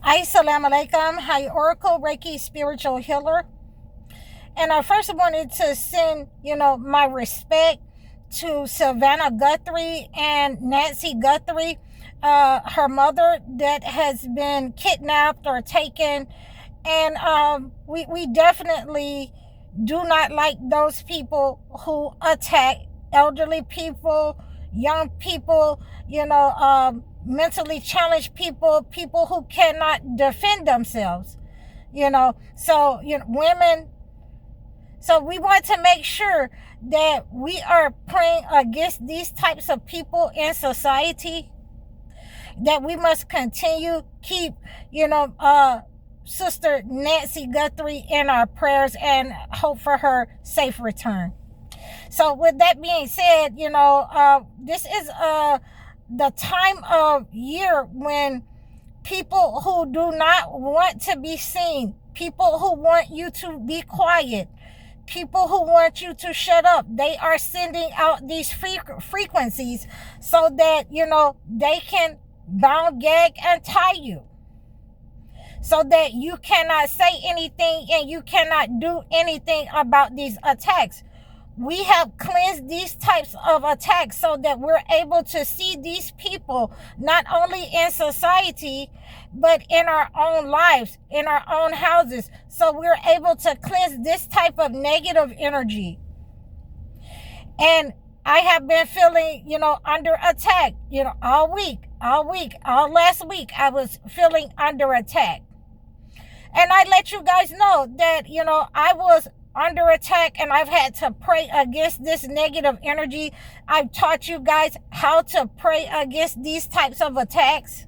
Assalamu alaikum. Hi, Oracle Reiki spiritual healer. And I first wanted to send, my respect to Savannah Guthrie and Nancy Guthrie, her mother that has been kidnapped or taken. And we definitely do not like those people who attack elderly people, young people, mentally challenged people, people who cannot defend themselves, So, women. So we want to make sure that we are praying against these types of people in society, that we must continue, keep, Sister Nancy Guthrie in our prayers and hope for her safe return. So with that being said, this is the time of year when people who do not want to be seen, people who want you to be quiet, people who want you to shut up, they are sending out these frequencies so that, they can bound, gag, and tie you. So that you cannot say anything and you cannot do anything about these attacks. We have cleansed these types of attacks so that we're able to see these people not only in society, but in our own lives, in our own houses. So we're able to cleanse this type of negative energy. And I have been feeling, under attack, all last week, I was feeling under attack. And I let you guys know that, I was under attack and I've had to pray against this negative energy. I've taught you guys how to pray against these types of attacks.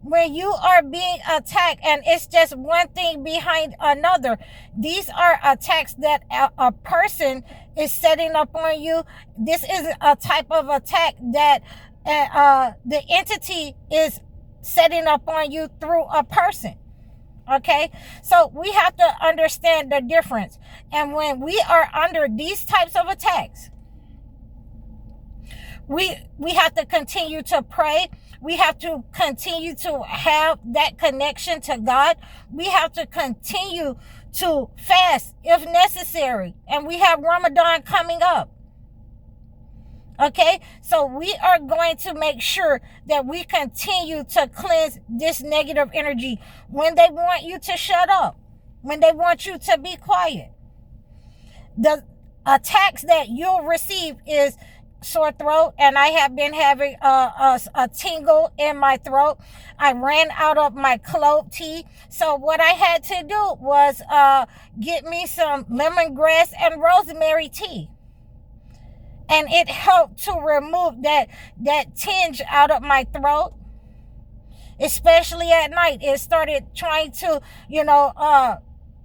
When you are being attacked and it's just one thing behind another, these are attacks that a person is setting up on you. This is a type of attack that the entity is setting up on you through a person. Okay, so we have to understand the difference. And when we are under these types of attacks, we have to continue to pray. We have to continue to have that connection to God. We have to continue to fast if necessary. And we have Ramadan coming up. Okay, so we are going to make sure that we continue to cleanse this negative energy. When they want you to shut up, when they want you to be quiet, the attacks that you'll receive is sore throat, and I have been having a tingle in my throat. I ran out of my clove tea, so what I had to do was get me some lemongrass and rosemary tea. And it helped to remove that tinge out of my throat, especially at night. It started trying to,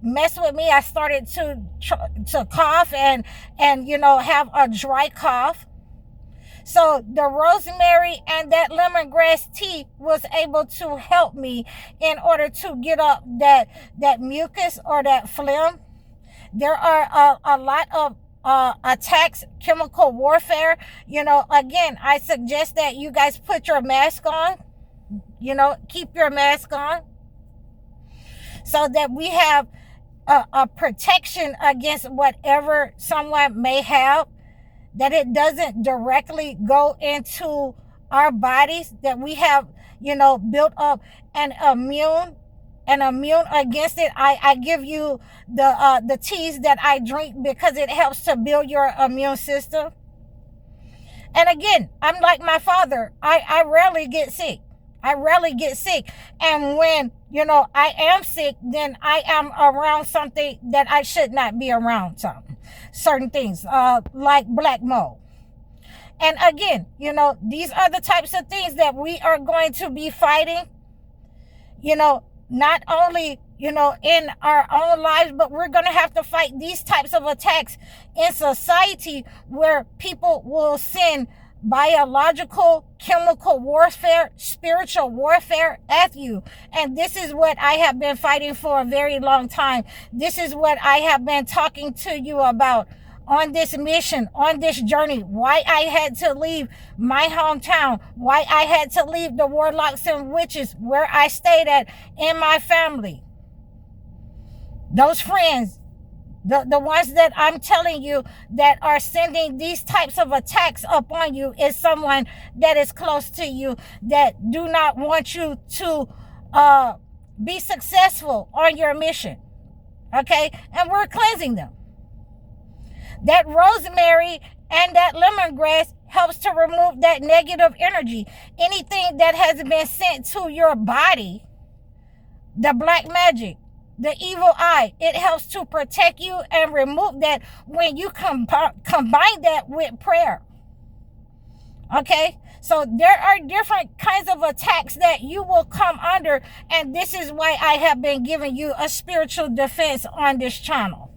mess with me. I started to cough and have a dry cough. So the rosemary and that lemongrass tea was able to help me in order to get up that mucus or that phlegm. There are a lot of attacks, chemical warfare. Again, I suggest that you guys put your mask on, keep your mask on so that we have a protection against whatever someone may have, that it doesn't directly go into our bodies, that we have, built up an immune against it. I give you the teas that I drink because it helps to build your immune system. And again, I'm like my father. I rarely get sick. And when, I am sick, then I am around something that I should not be around. Certain things, like black mold. And again, these are the types of things that we are going to be fighting, not only, in our own lives, but we're going to have to fight these types of attacks in society where people will send biological, chemical warfare, spiritual warfare at you. And this is what I have been fighting for a very long time. This is what I have been talking to you about on this mission, on this journey, why I had to leave my hometown, why I had to leave the warlocks and witches where I stayed at in my family. Those friends, the ones that I'm telling you that are sending these types of attacks upon you is someone that is close to you that do not want you to be successful on your mission. Okay? And we're cleansing them. That rosemary and that lemongrass helps to remove that negative energy. Anything that has been sent to your body, the black magic, the evil eye, it helps to protect you and remove that when you combine that with prayer. Okay? So there are different kinds of attacks that you will come under, and this is why I have been giving you a spiritual defense on this channel.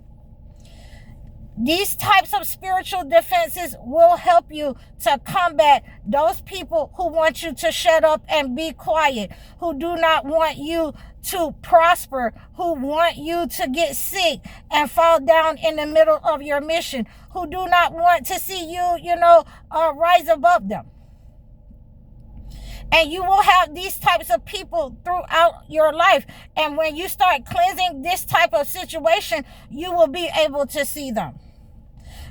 These types of spiritual defenses will help you to combat those people who want you to shut up and be quiet, who do not want you to prosper, who want you to get sick and fall down in the middle of your mission, who do not want to see you, rise above them. And you will have these types of people throughout your life. And when you start cleansing this type of situation, you will be able to see them.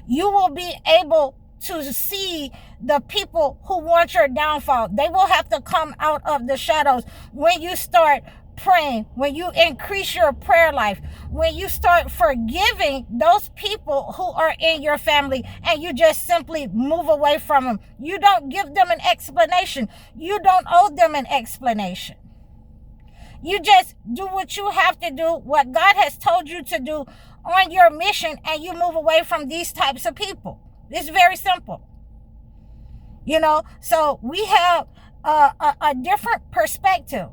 You will be able to see the people who want your downfall. They will have to come out of the shadows when you start praying, when you increase your prayer life, when you start forgiving those people who are in your family and you just simply move away from them. You don't give them an explanation. You don't owe them an explanation. You just do what you have to do, what God has told you to do on your mission, and you move away from these types of people. It's very simple. So we have a different perspective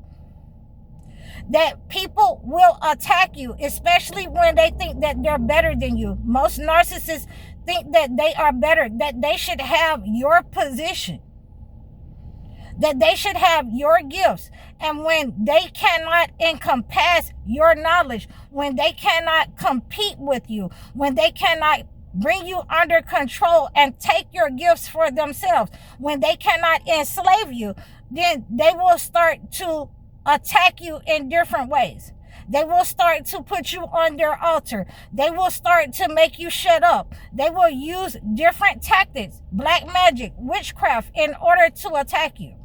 that people will attack you, especially when they think that they're better than you. Most narcissists think that they are better, that they should have your position, that they should have your gifts. And when they cannot encompass your knowledge, when they cannot compete with you, when they cannot bring you under control and take your gifts for themselves, when they cannot enslave you, then they will start to attack you in different ways. They will start to put you on their altar. They will start to make you shut up. They will use different tactics, black magic, witchcraft, in order to attack you.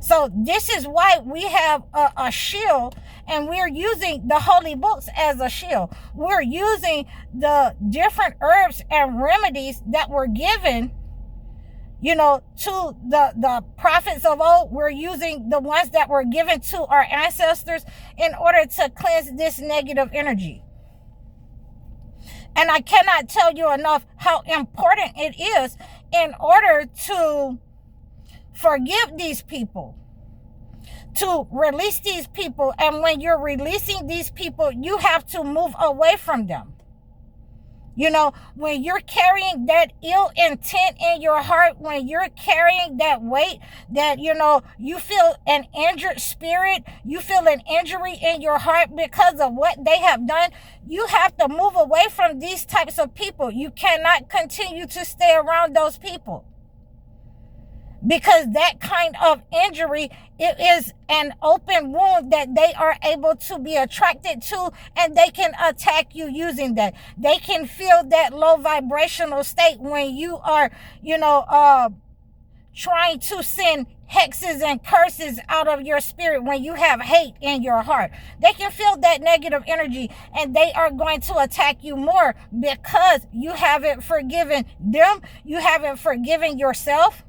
So this is why we have a shield, and we're using the holy books as a shield. We're using the different herbs and remedies that were given, to the prophets of old. We're using the ones that were given to our ancestors in order to cleanse this negative energy. And I cannot tell you enough how important it is in order to forgive these people, to release these people. And when you're releasing these people, you have to move away from them. When you're carrying that ill intent in your heart, when you're carrying that weight that, you feel an injured spirit, you feel an injury in your heart because of what they have done, you have to move away from these types of people. You cannot continue to stay around those people, because that kind of injury, it is an open wound that they are able to be attracted to, and they can attack you using that. They can feel that low vibrational state when you are, trying to send hexes and curses out of your spirit, when you have hate in your heart. They can feel that negative energy, and they are going to attack you more because you haven't forgiven them. You haven't forgiven yourself.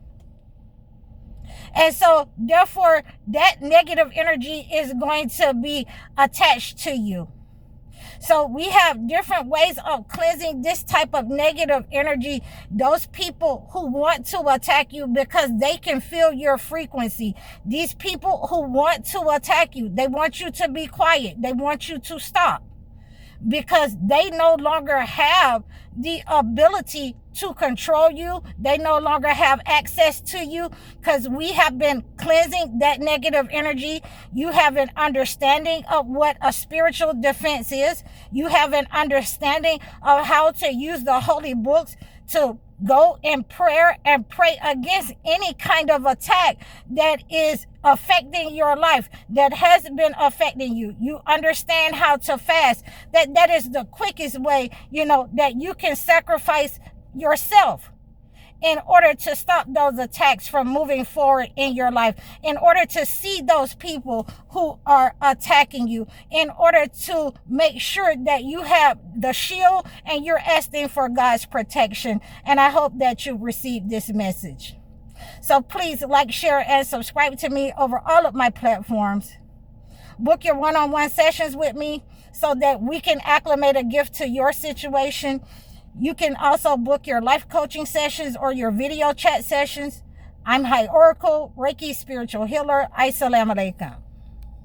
And so, therefore, that negative energy is going to be attached to you. So we have different ways of cleansing this type of negative energy. Those people who want to attack you because they can feel your frequency. These people who want to attack you, they want you to be quiet. They want you to stop. because they no longer have the ability to control you. They no longer have access to you, because we have been cleansing that negative energy. You have an understanding of what a spiritual defense is. You have an understanding of how to use the holy books to go in prayer and pray against any kind of attack that is affecting your life, that has been affecting you. You understand how to fast. That is the quickest way, that you can sacrifice yourself in order to stop those attacks from moving forward in your life, in order to see those people who are attacking you, in order to make sure that you have the shield and you're asking for God's protection. And I hope that you received this message. So please like, share, and subscribe to me over all of my platforms. Book your one-on-one sessions with me so that we can acclimate a gift to your situation. You can also book your life coaching sessions or your video chat sessions. I'm High Oracle, Reiki spiritual healer. Assalamu alaikum.